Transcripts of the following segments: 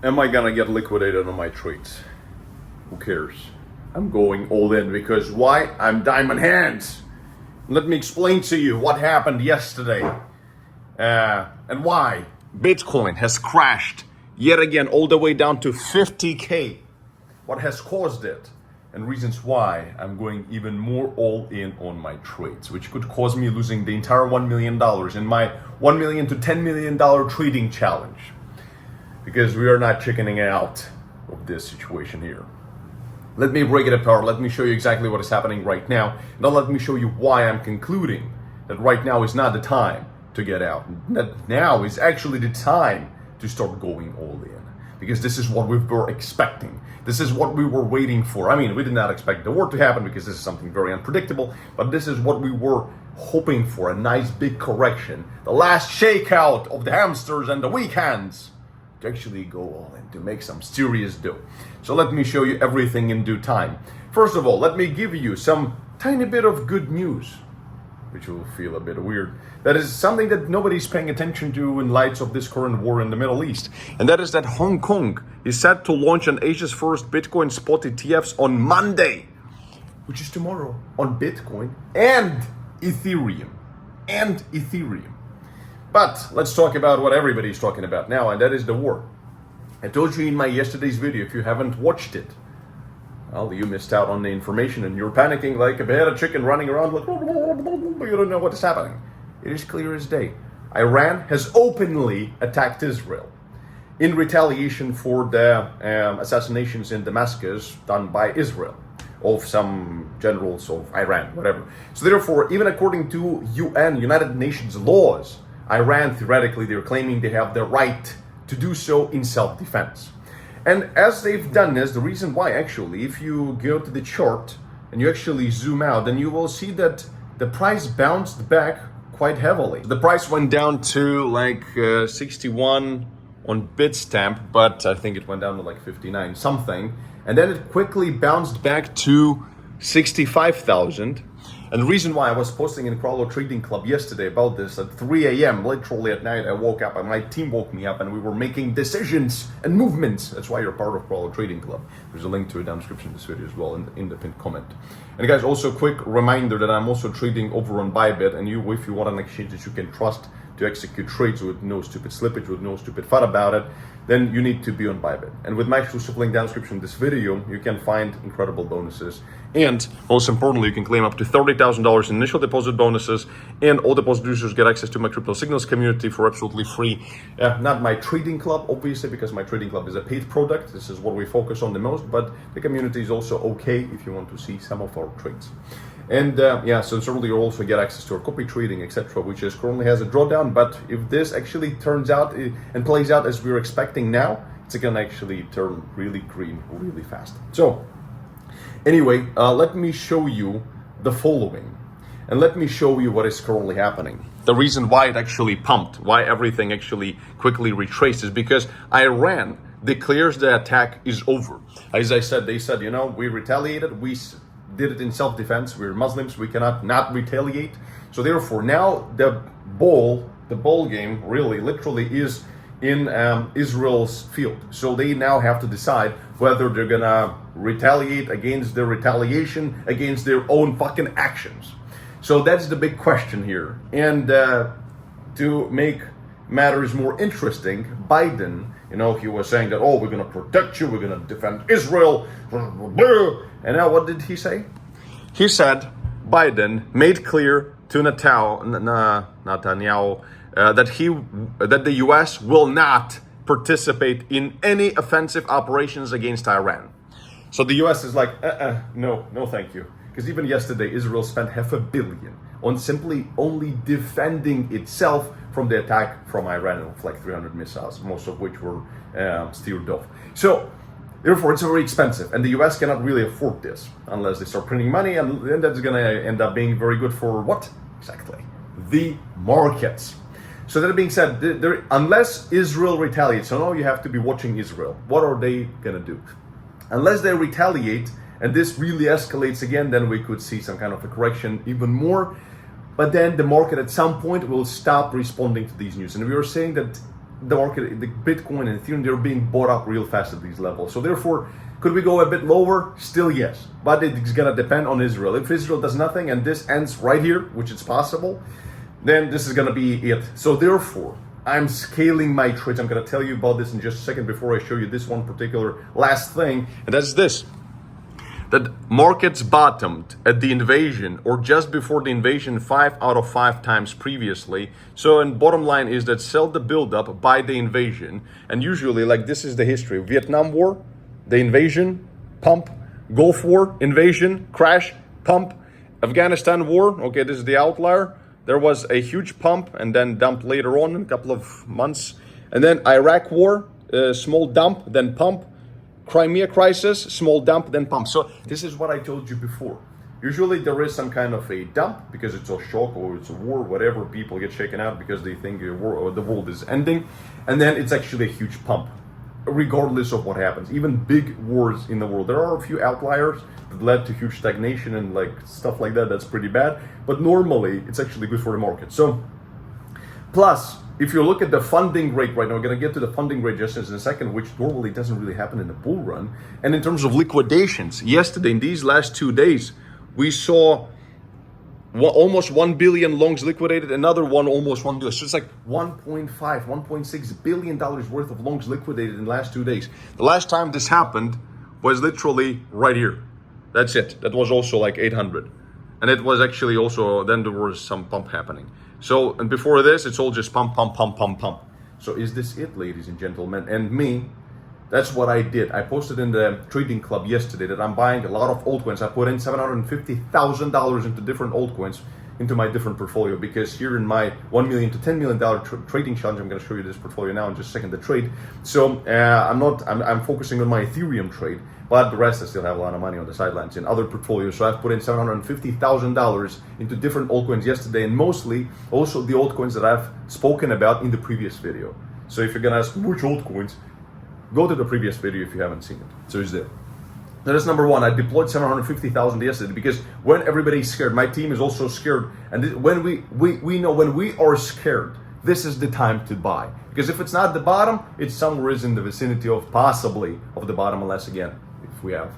Am I gonna get liquidated on my trades? Who cares? I'm going all in because why? I'm diamond hands. Let me explain to you what happened yesterday and why Bitcoin has crashed yet again all the way down to 50K. What has caused it and reasons why I'm going even more all in on my trades, which could cause me losing the entire $1 million in my $1 million to $10 million trading challenge. Because we are not chickening out of this situation here. Let me break it apart. Let me show you exactly what is happening right now. Now let me show you why I'm concluding that right now is not the time to get out. That now is actually the time to start going all in. Because this is what we were expecting. This is what we were waiting for. I mean, we did not expect the war to happen because this is something very unpredictable, but this is what we were hoping for, a nice big correction. The last shakeout of the hamsters and the weak hands to actually go all in, to make some serious dough. So let me show you everything in due time. First of all, let me give you some tiny bit of good news, which will feel a bit weird. That is something that nobody's paying attention to in light of this current war in the Middle East. And that is that Hong Kong is set to launch an Asia's first Bitcoin spot ETFs on Monday, which is tomorrow, on Bitcoin and Ethereum. But let's talk about what everybody's talking about now, and that is the war. I told you in my yesterday's video, if you haven't watched it, well, you missed out on the information and you're panicking like a beheaded chicken running around like, you don't know what is happening. It is clear as day. Iran has openly attacked Israel in retaliation for the assassinations in Damascus done by Israel of some generals of Iran, whatever. So therefore, even according to United Nations laws, Iran, theoretically, they're claiming they have the right to do so in self-defense. And as they've done this, the reason why, actually, if you go to the chart and you actually zoom out, then you will see that the price bounced back quite heavily. The price went down to like 61 on Bitstamp, but I think it went down to like 59 something. And then it quickly bounced back to 65,000. And the reason why I was posting in Kralow Trading Club yesterday about this at 3 a.m., literally at night, I woke up and my team woke me up and we were making decisions and movements. That's why you're part of Kralow Trading Club. There's a link to it down in the description of this video as well in the pinned comment. And guys, also quick reminder that I'm also trading over on Bybit, and if you want an exchange that you can trust to execute trades with no stupid slippage, with no stupid FUD about it, then you need to be on Bybit. And with my exclusive link down in the description of this video, you can find incredible bonuses. And most importantly, you can claim up to $30,000 in initial deposit bonuses, and all deposit users get access to my Crypto Signals community for absolutely free. Not my trading club, obviously, because my trading club is a paid product. This is what we focus on the most, but the community is also okay if you want to see some of our trades. And so certainly you also get access to our copy trading, etc., which is currently has a drawdown. But if this actually turns out and plays out as we're expecting now, it's gonna actually turn really green really fast. So anyway, let me show you the following, and let me show you what is currently happening. The reason why it actually pumped, why everything actually quickly retraced, is because Iran declares the attack is over. As I said, they said, we retaliated, we did it in self-defense, we're Muslims, we cannot not retaliate. So therefore, now the ball game really literally is in Israel's field. So they now have to decide whether they're gonna retaliate against their retaliation, against their own fucking actions. So that's the big question here. And to make matters more interesting, Biden, he was saying that, we're gonna protect you, we're gonna defend Israel, and now what did he say? He said Biden made clear to Netanyahu that the U.S. will not participate in any offensive operations against Iran. So the U.S. is like, no, thank you. Because even yesterday, Israel spent $500 million on simply only defending itself from the attack from Iran of like 300 missiles, most of which were steered off. So therefore, it's very expensive, and the US cannot really afford this unless they start printing money, and then that's going to end up being very good for what? Exactly. The markets. So that being said, unless Israel retaliates, so now you have to be watching Israel. What are they going to do? Unless they retaliate, and this really escalates again, then we could see some kind of a correction even more. But then the market at some point will stop responding to these news. And we were saying that the market, the Bitcoin and Ethereum, they're being bought up real fast at these levels. So therefore, could we go a bit lower? Still yes, but it's gonna depend on Israel. If Israel does nothing and this ends right here, which is possible, then this is gonna be it. So therefore, I'm scaling my trades. I'm gonna tell you about this in just a second before I show you this one particular last thing, and that's this. That markets bottomed at the invasion or just before the invasion 5 out of 5 times previously. So, and bottom line is that sell the buildup, buy the invasion. And usually, like, this is the history. Vietnam War, the invasion, pump. Gulf War, invasion, crash, pump. Afghanistan War, okay, this is the outlier. There was a huge pump and then dump later on in a couple of months. And then Iraq War, small dump, then pump. Crimea crisis, small dump, then pump. So this is what I told you before. Usually there is some kind of a dump because it's a shock or it's a war, whatever. People get shaken out because they think the world is ending. And then it's actually a huge pump, regardless of what happens. Even big wars in the world. There are a few outliers that led to huge stagnation and like stuff like that. That's pretty bad. But normally it's actually good for the market. So plus, if you look at the funding rate right now, we're going to get to the funding rate just in a second, which normally doesn't really happen in the bull run. And in terms of liquidations, yesterday, in these last 2 days, we saw almost 1 billion longs liquidated, another one almost 1 billion. So it's like 1.5, 1.6 billion dollars worth of longs liquidated in the last 2 days. The last time this happened was literally right here. That's it. That was also like 800. And it was actually also, then there was some pump happening. So, and before this, it's all just pump, pump, pump, pump, pump. So is this it, ladies and gentlemen? And me, that's what I did. I posted in the trading club yesterday that I'm buying a lot of altcoins. I put in $750,000 into different altcoins into my different portfolio, because here in my $1 million to $10 million trading challenge, I'm going to show you this portfolio now in just a second, the trade. So I'm focusing on my Ethereum trade, but the rest I still have a lot of money on the sidelines in other portfolios. So I've put in $750,000 into different altcoins yesterday, and mostly also the altcoins that I've spoken about in the previous video. So if you're going to ask which altcoins, go to the previous video if you haven't seen it. So it's there. That is number one. I deployed 750,000 yesterday because when everybody's scared, my team is also scared. And when we know when we are scared, this is the time to buy. Because if it's not the bottom, it's somewhere in the vicinity of possibly of the bottom, unless again, if we have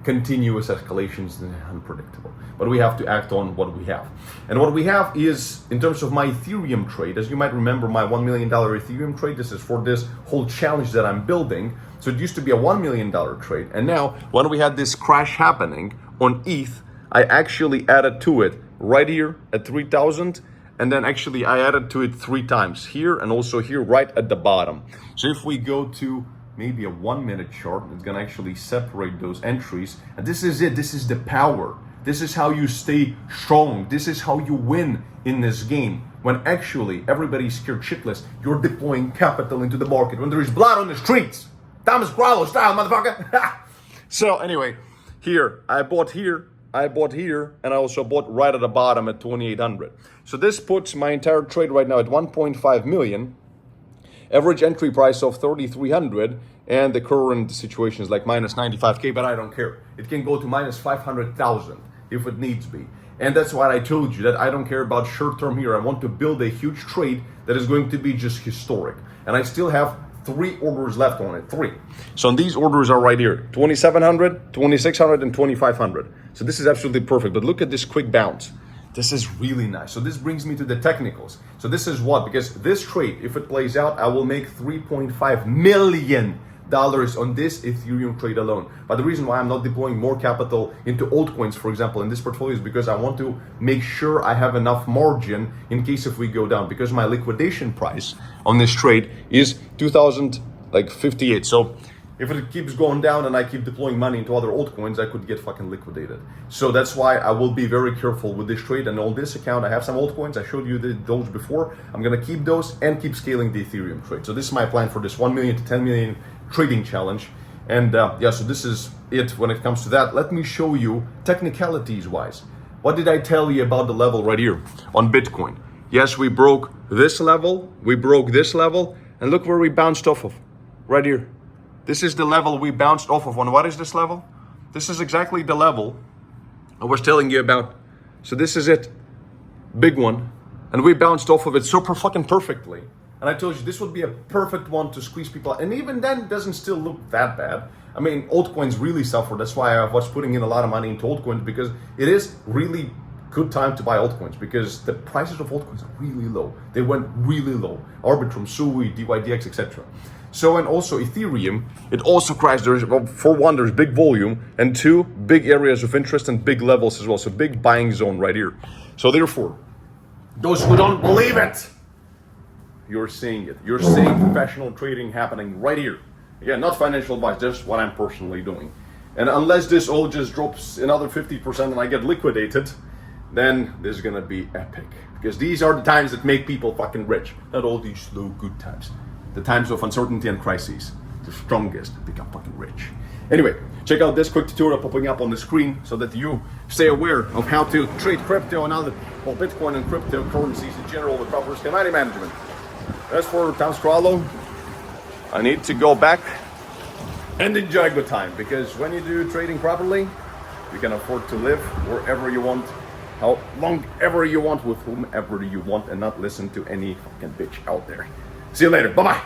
continuous escalations and unpredictable. But we have to act on what we have. And what we have is, in terms of my Ethereum trade, as you might remember, my $1 million Ethereum trade, this is for this whole challenge that I'm building. So it used to be a $1 million trade. And now, when we had this crash happening on ETH, I actually added to it right here at 3,000. And then actually I added to it 3 times here and also here right at the bottom. So if we go to maybe a 1 minute chart, it's gonna actually separate those entries. And this is it, this is the power. This is how you stay strong. This is how you win in this game. When actually everybody's scared shitless, you're deploying capital into the market. When there is blood on the streets. Thomas Kralow style, motherfucker. So anyway, here, I bought here, and I also bought right at the bottom at 2,800. So this puts my entire trade right now at 1.5 million. Average entry price of 3,300, and the current situation is like minus 95K, but I don't care. It can go to minus 500,000 if it needs be. And that's why I told you that I don't care about short term here. I want to build a huge trade that is going to be just historic. And I still have 3 orders left on it, 3. So these orders are right here, 2,700, 2,600, and 2,500. So this is absolutely perfect, but look at this quick bounce. This is really nice. So this brings me to the technicals. So this is what, because this trade, if it plays out, I will make $3.5 million on this Ethereum trade alone. But the reason why I'm not deploying more capital into altcoins, for example, in this portfolio is because I want to make sure I have enough margin in case if we go down, because my liquidation price on this trade is 2,058. So if it keeps going down and I keep deploying money into other altcoins, I could get fucking liquidated. So that's why I will be very careful with this trade. And on this account, I have some altcoins. I showed you those before. I'm going to keep those and keep scaling the Ethereum trade. So this is my plan for this 1 million to 10 million trading challenge. And yeah, so this is it when it comes to that. Let me show you technicalities wise. What did I tell you about the level right here on Bitcoin? Yes, we broke this level. We broke this level. And look where we bounced off of. Right here. This is the level we bounced off of. And what is this level? This is exactly the level I was telling you about. So this is it. Big one. And we bounced off of it so fucking perfectly. And I told you this would be a perfect one to squeeze people out. And even then, it doesn't still look that bad. I mean, altcoins really suffer. That's why I was putting in a lot of money into altcoins, because it is really good time to buy altcoins, because the prices of altcoins are really low. They went really low. Arbitrum, Sui, DYDX, etc. So, and also Ethereum, it also crashed. There's, well, for one, there's big volume, and two, big areas of interest and big levels as well. So big buying zone right here. So therefore, those who don't believe it, you're seeing it. You're seeing professional trading happening right here. Again, not financial advice, just what I'm personally doing. And unless this all just drops another 50% and I get liquidated, then this is gonna be epic. Because these are the times that make people fucking rich. Not all these slow good times. The times of uncertainty and crises. The strongest become fucking rich. Anyway, check out this quick tutorial popping up on the screen so that you stay aware of how to trade crypto and other, well, Bitcoin and cryptocurrencies in general with proper risk and money management. As for Tom's Kralow, I need to go back and enjoy a good time, because when you do trading properly, you can afford to live wherever you want, how long ever you want, with whomever you want, and not listen to any fucking bitch out there. See you later. Bye-bye.